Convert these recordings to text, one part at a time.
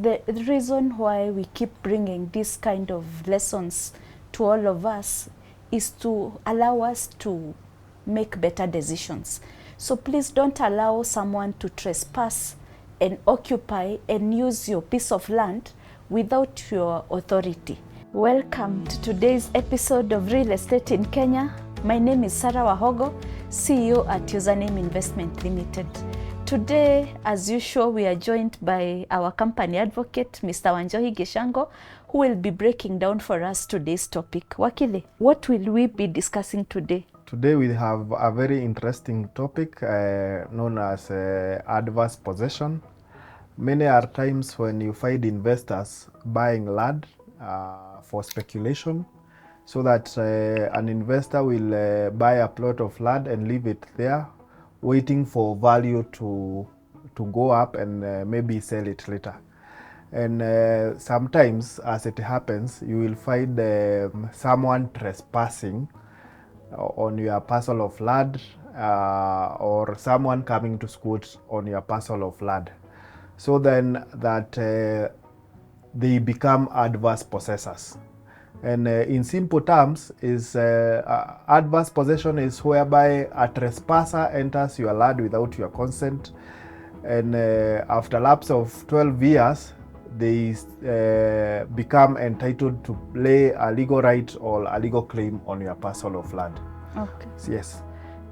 The reason why we keep bringing this kind of lessons to all of us is to allow us to make better decisions. So please don't allow someone to trespass and occupy and use your piece of land without your authority. Welcome to today's episode of Real Estate in Kenya. My name is Sarah Wahogo, CEO at Username Investment Limited. Today, as usual, we are joined by our company advocate, Mr. Wanjohi Geshango, who will be breaking down for us today's topic. Wakili, what will we be discussing today? Today we have a very interesting topic known as adverse possession. Many are times when you find investors buying land for speculation, so that an investor will buy a plot of land and leave it there, waiting for value to go up and maybe sell it later. And sometimes, as it happens, you will find someone trespassing on your parcel of land or someone coming to squat on your parcel of land. So then that they become adverse possessors. And in simple terms, is adverse possession is whereby a trespasser enters your land without your consent, and after lapse of 12 years, they become entitled to lay a legal right or a legal claim on your parcel of land. Okay. Yes.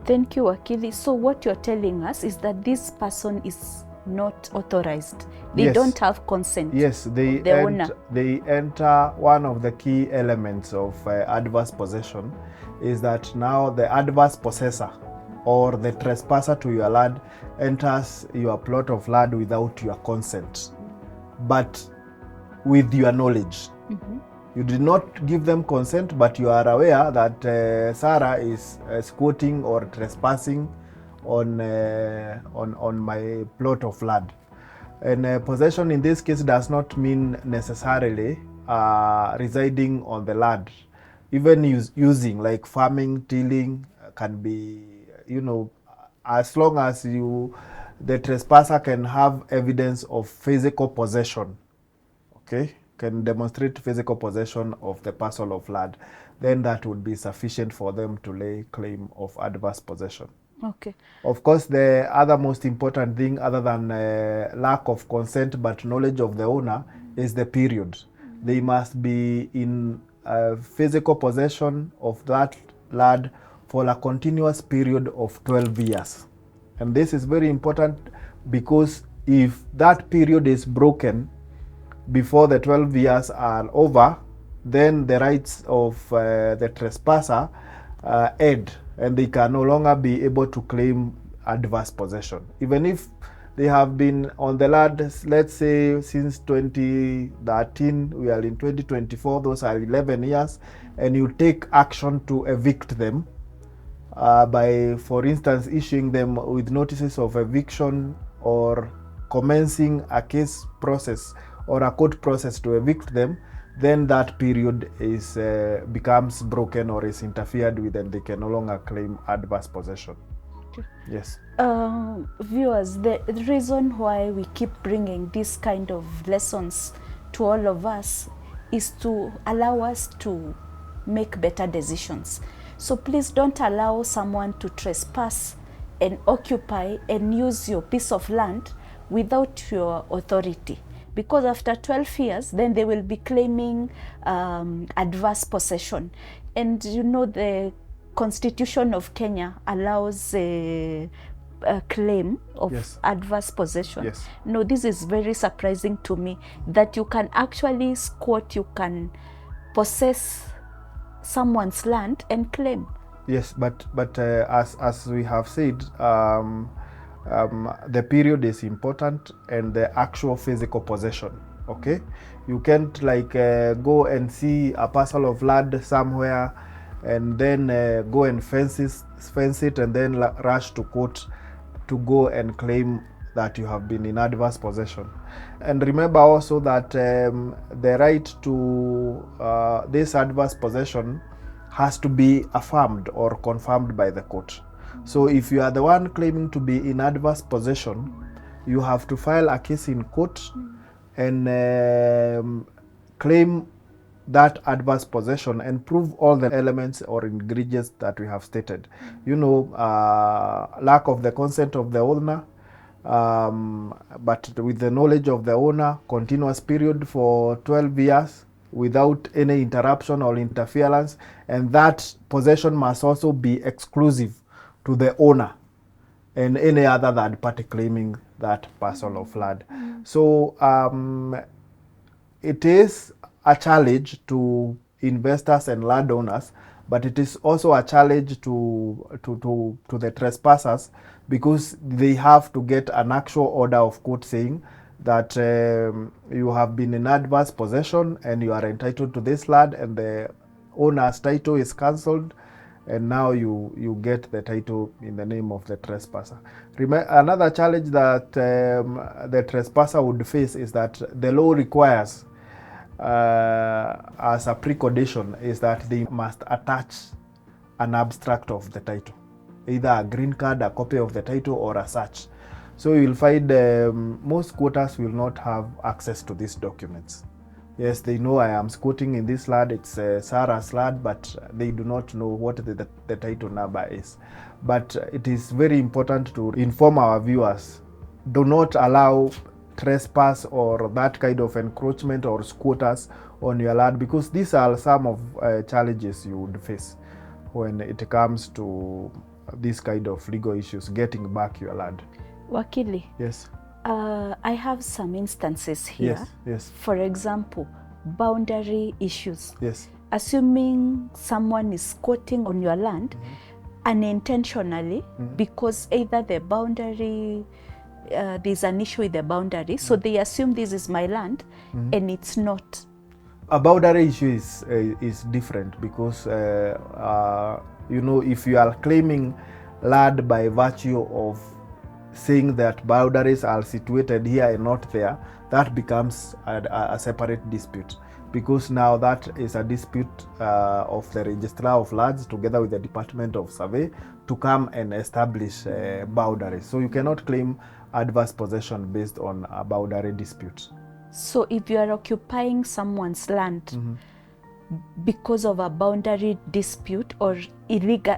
Thank you, Wakili. So what you're telling us is that this person is not authorized. They Yes. don't have consent. Yes, they the owner. they enter. One of the key elements of adverse possession is that now the adverse possessor or the trespasser to your land enters your plot of land without your consent, but with your knowledge. Mm-hmm. You did not give them consent, but you are aware that Sarah is squatting or trespassing on my plot of land. And possession in this case does not mean necessarily residing on the land. Even using, like farming, tilling, can be, as long as the trespasser can have evidence of physical possession, okay, can demonstrate physical possession of the parcel of land, then that would be sufficient for them to lay claim of adverse possession. Okay. Of course, the other most important thing, other than lack of consent but knowledge of the owner, is the period. They must be in physical possession of that land for a continuous period of 12 years. And this is very important, because if that period is broken before the 12 years are over, then the rights of the trespasser end, and they can no longer be able to claim adverse possession. Even if they have been on the land, let's say since 2013, we are in 2024, those are 11 years, and you take action to evict them by, for instance, issuing them with notices of eviction or commencing a case process or a court process to evict them, then that period is becomes broken or is interfered with, and they can no longer claim adverse possession. Okay. Yes. Viewers, the reason why we keep bringing this kind of lessons to all of us is to allow us to make better decisions. So please don't allow someone to trespass and occupy and use your piece of land without your authority. Because after 12 years, then they will be claiming adverse possession. And the Constitution of Kenya allows a claim of Yes. adverse possession. Yes. No, this is very surprising to me, that you can actually squat, you can possess someone's land and claim. Yes, but as we have said, the period is important, and the actual physical possession. Okay, you can't go and see a parcel of land somewhere and then go and fence it and then rush to court to go and claim that you have been in adverse possession. And remember also that the right to this adverse possession has to be affirmed or confirmed by the court. So if you are the one claiming to be in adverse possession, you have to file a case in court and claim that adverse possession and prove all the elements or ingredients that we have stated. You know, lack of the consent of the owner, but with the knowledge of the owner, continuous period for 12 years without any interruption or interference, and that possession must also be exclusive to the owner and any other third party claiming that parcel of land. So it is a challenge to investors and landowners, but it is also a challenge to the trespassers, because they have to get an actual order of court saying that you have been in adverse possession and you are entitled to this land, and the owner's title is cancelled, and now you get the title in the name of the trespasser. Another challenge that the trespasser would face is that the law requires, as a precondition, is that they must attach an abstract of the title, either a green card, a copy of the title, or a search. So you'll find most squatters will not have access to these documents. Yes, they know I am squatting in this land, it's Sarah's land, but they do not know what the title number is. But it is very important to inform our viewers, do not allow trespass or that kind of encroachment or squatters on your land, because these are some of challenges you would face when it comes to this kind of legal issues, getting back your land. Wakili. Yes. I have some instances here. Yes, yes. For example, boundary issues. Yes. Assuming someone is squatting on your land unintentionally, because either the boundary, there's an issue with the boundary, so they assume this is my land, and it's not. A boundary issue is different, because you know, if you are claiming land by virtue of saying that boundaries are situated here and not there, that becomes a separate dispute, because now that is a dispute of the registrar of lands together with the Department of Survey to come and establish boundaries. So you cannot claim adverse possession based on a boundary dispute. So if you are occupying someone's land because of a boundary dispute or illegal,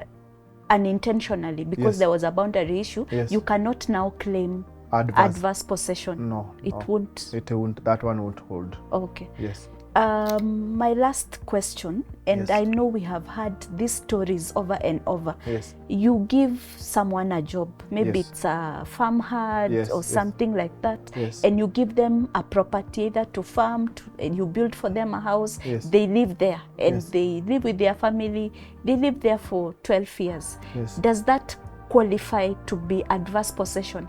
unintentionally, because there was a boundary issue, you cannot now claim adverse possession. No, it won't. It won't. That one won't hold. Okay. Yes. My last question, and I know we have had these stories over and over. Yes. You give someone a job, maybe it's a farm hand or something like that, and you give them a property either to farm, and you build for them a house. They live there, and they live with their family. They live there for 12 years. Does that qualify to be adverse possession?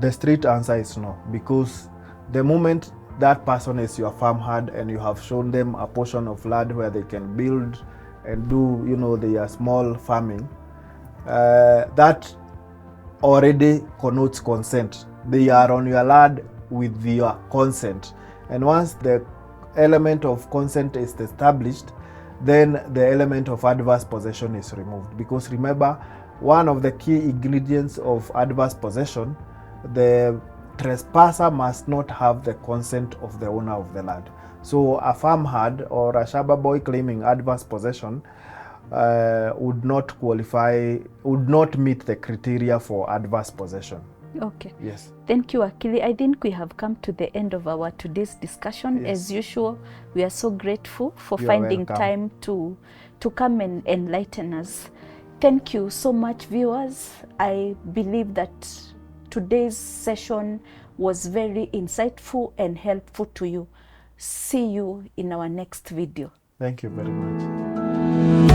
The straight answer is no, because the moment that person is your farmhand and you have shown them a portion of land where they can build and do, you know, their small farming, that already connotes consent. They are on your land with your consent. And once the element of consent is established, then the element of adverse possession is removed. Because remember, one of the key ingredients of adverse possession, the trespasser must not have the consent of the owner of the land. So a farmhand or a shaba boy claiming adverse possession would not qualify, would not meet the criteria for adverse possession. Okay. Yes. Thank you, Akili. I think we have come to the end of our today's discussion. As usual, we are so grateful for finding time to come and enlighten us. Thank you so much, viewers. I believe that today's session was very insightful and helpful to you. See you in our next video. Thank you very much.